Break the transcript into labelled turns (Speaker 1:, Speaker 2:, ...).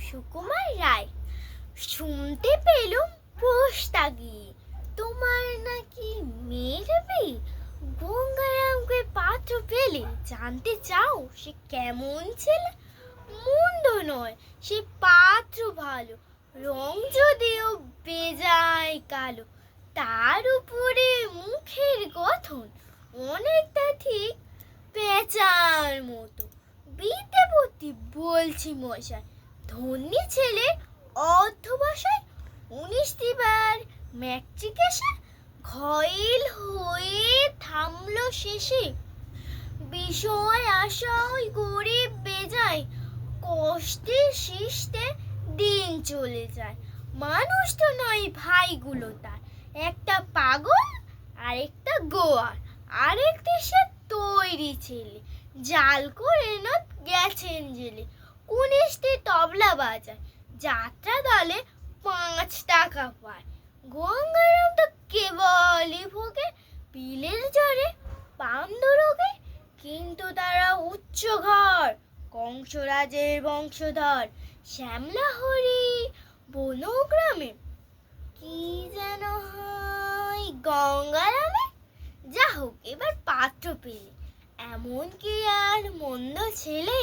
Speaker 1: সুকুমার রায়। শুনতে পেলুম পোস্তা গিয়ে তোমার নাকি মেয়ের বিয়ে। গঙ্গারামকে পাত্র পেলে জানতে চাও সে কেমন ছেলে। মন্দ নয় সে পাত্র ভালো, রং যদিও বেজায় কালো। তার উপরে মুখের গঠন অনেকটা ঠিক পেঁচার মতো। বিদ্যাপতি বলছি মশাই, ধন্যী ছেলে অধ্যবসায় 19টি বার ম্যাট্রিকেশন ঘায়েল হয়ে থামলো শেষে। বিষয় আশায় গরিব বেজায়, কষ্টে সৃষ্টে দিন চলে যায়। মানুষ তো নয় ভাইগুলো তার, একটা পাগল আরেকটা গোয়ার, আরেক দেশে তৈরি ছেলে। জাল করে না গেছেন জেলে, 19টি তবলা বাজায়, যাত্রা দলে 5 টাকা পায়। গঙ্গারাম তো কেবলই ভোগে পিলের জ্বরে পান্দ রোগে, কিন্তু তারা উচ্চ ঘর কংসরাজের বংশধর। শ্যামলা হরি বনগ্রামে কি যেন হয় গঙ্গারামে। যা হোক এবার পাত্র পেলে, এমন কি আর মন্দ ছেলে।